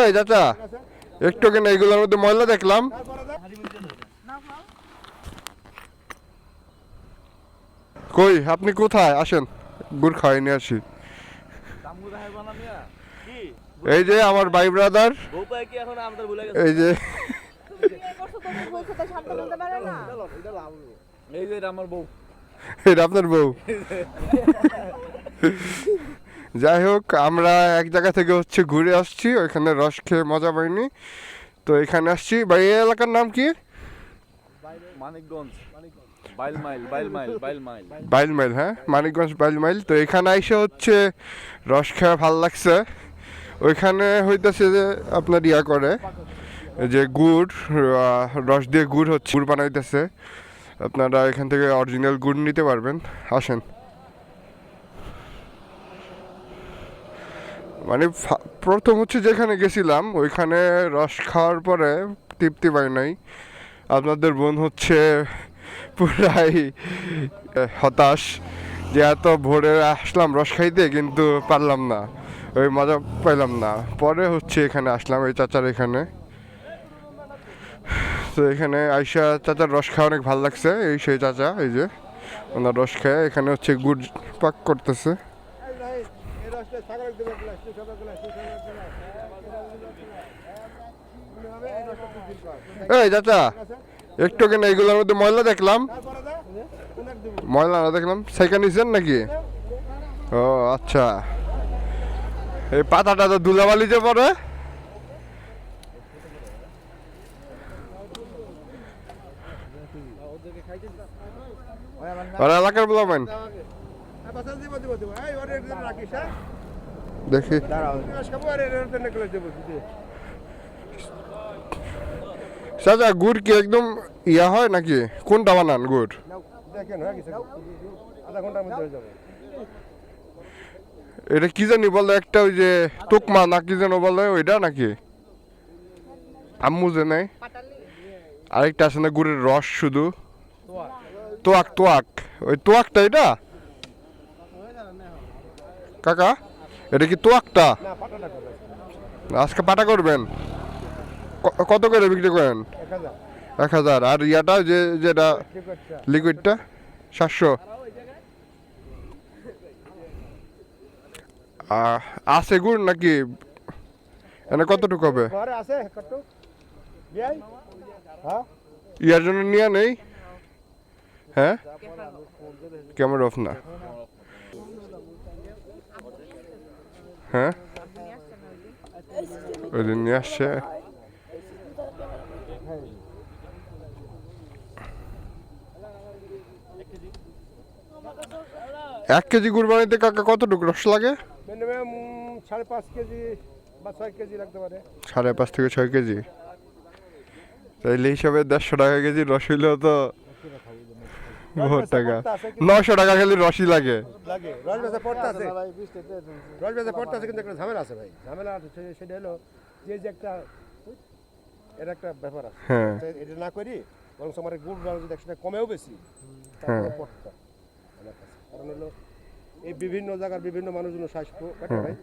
এই চাচা, একটু কেন এইগুলোর মধ্যে ময়লা দেখলাম। কই আপনি কোথায়? আসেন গুড় খাওয়াই নিয়ে আসি। এই যে আমার ভাই ব্রাদার, এই যে এটা আপনার বউ। যাই হোক, আমরা এক জায়গা থেকে হচ্ছে ঘুরে আসছি, ওইখানে রস খেয়ে মজা পাইনি, তো এখানে আসছি। ভাই এই এলাকার নাম কি? মানিকগঞ্জ, বাইল মাইল। বাইল মাইল, হ্যাঁ মানিকগঞ্জ বাইল মাইল। তো এখানে এসে হচ্ছে রস খেয়ে ভাল লাগছে। ওইখানে হইতেছে যে আপনার ইয়া করে যে গুড়, রস দিয়ে গুড় হচ্ছে, গুড় বানাইতেছে। আপনারা এখান থেকে অরিজিনাল গুড় নিতে পারবেন, আসেন। মানে প্রথম হচ্ছে যেখানে গেছিলাম ওইখানে রস খাওয়ার পরে তৃপ্তি পাই নাই। আপনাদের বোন হচ্ছে পুরাই হতাশ যে এত ভোরে আসলাম রস খাইতে, কিন্তু পারলাম না, ওই মজা পাইলাম না। পরে হচ্ছে এখানে আসলাম এই চাচার এখানে। তো এখানে আইসা চাচার রস খাওয়া অনেক ভালো লাগছে। এই সেই চাচা, এই যে ওনার রস খায়। এখানে হচ্ছে গুড় পাক করতেছে। এই চাচা, একটু কেন এইগুলোর মধ্যে ময়লা দেখলাম। ময়লা না দেখলাম, সাইকেল নিছেন নাকি? ও আচ্ছা, এই পাতাটা তো ধুলাবালিতে পড়ে। ওরা এলাকার বলবেন দেখি। চাচা গুড় কি একদম ইয়া হয় নাকি? কোনটা বানান গুড়? এটা কি জানি বলে একটা, ওই যে তুকমা না কি যেন বলে, ওইটা নাকি? আম্মু যে নেই, আরেকটা আছে না গুড়ের রস শুধু, তোয়াক তোয়াক, ওই তোয়াকটা এটা কাকা? এটা কি তোয়াকটা? আজকে পাটা করবেন? কত করে বিক্রি করেন? 1000। আর ইয়াটা যেটা লিকুইডটা 700। আছে গুড় নাকি? এনে কতটুকু হবে? ইয়ার জন্য নিয়ে নেই। হ্যাঁ ক্যামেরা অফ না। হ্যাঁ ওই দিন নিয়ে আসছে। এক কেজি গুড় বানাইতে কাকা কতটুকু রস লাগে? মিনিমাম 5.5 কেজি বা 6 কেজি লাগতে পারে। 5.5 থেকে 6 কেজি, তাইলে হিসাবে 150 টাকা কেজি রস হইলেও তো বহুত টাকা। 900 টাকা খালি রসই লাগে। রস বেচা পড়তে আছে, রস বেচা পড়তে আছে, কিন্তু একটা ঝামেলা আছে ভাই। ঝামেলা আছে সেটা হলো যে একটা এর একটা ব্যাপার আছে। হ্যাঁ এটা না করি বরং আমার গুড় যদি 100 টাকা কমেও বেশি, তারপরে পড়তে আমার কাছে। কারণ হলো এই বিভিন্ন জায়গার বিভিন্ন মানুষজন স্বাস্থ্য ভাই,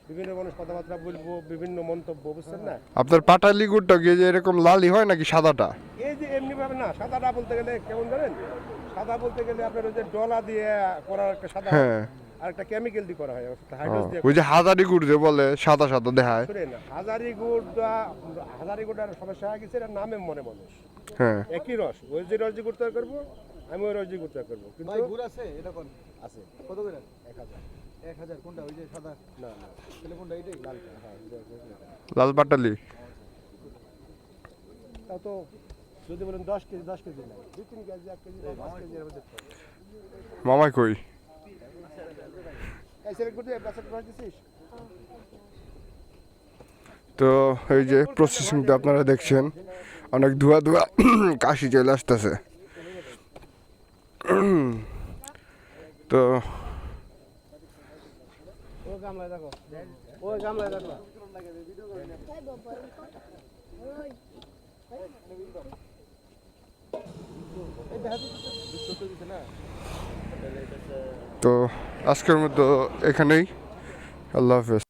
বিভিন্ন মানুষ কথাবার্তা বলবো, বিভিন্ন মন্তব্য, বুঝছেন না? আপনার পাটালি গুড়টা কি যে এরকম লালই হয় নাকি সাদাটা? এই যে এমনি ভাবে না, সাদাটা বলতে গেলে কেমন জানেন? সাদা বলতে গেলে আপনার ওই যে ডলা দিয়ে করার একটা সাদা, হ্যাঁ আর একটা কেমিক্যাল দিয়ে করা হয়, হাইড্রোজ দিয়ে। ওই যে হাজারি গুড় যে বলে সাদা সাদা দেখায়। শুনেন, হাজারি গুড়টার সমস্যা হয়ে গেছে, এর নামে মনে মানুষ হ্যাঁ একই রস, ওই যে রস দিয়ে গুড় তৈরি করবো, আমি ওই রস দিয়ে গুড় তৈরি করবো। কিন্তু গুড় আছে এটা কোন আছে কত করে? 1000। 1000 কোনটা? ওই যে সাদা? না না, তাহলে কোনটা? এটাই লালটা। হ্যাঁ, লাল পাটালি। তাও তো যদি বলেন 10 কেজি, 10 কেজি না, 2-3 কেজি, 1 কেজি, 5 কেজি এর মধ্যে। মামাই কই? এই সেলেক্ট করতে প্লাস্টিক রস দিছিস? তো এই যে প্রসেসিংটা আপনারা দেখছেন, অনেক ধোয়া ধোয়া কাশি চলে আসতেছে। তো ওই গামলায় দেখো, ওই গামলায় দেখো। তো আজকের মতো এখানেই, আল্লাহ হাফেজ।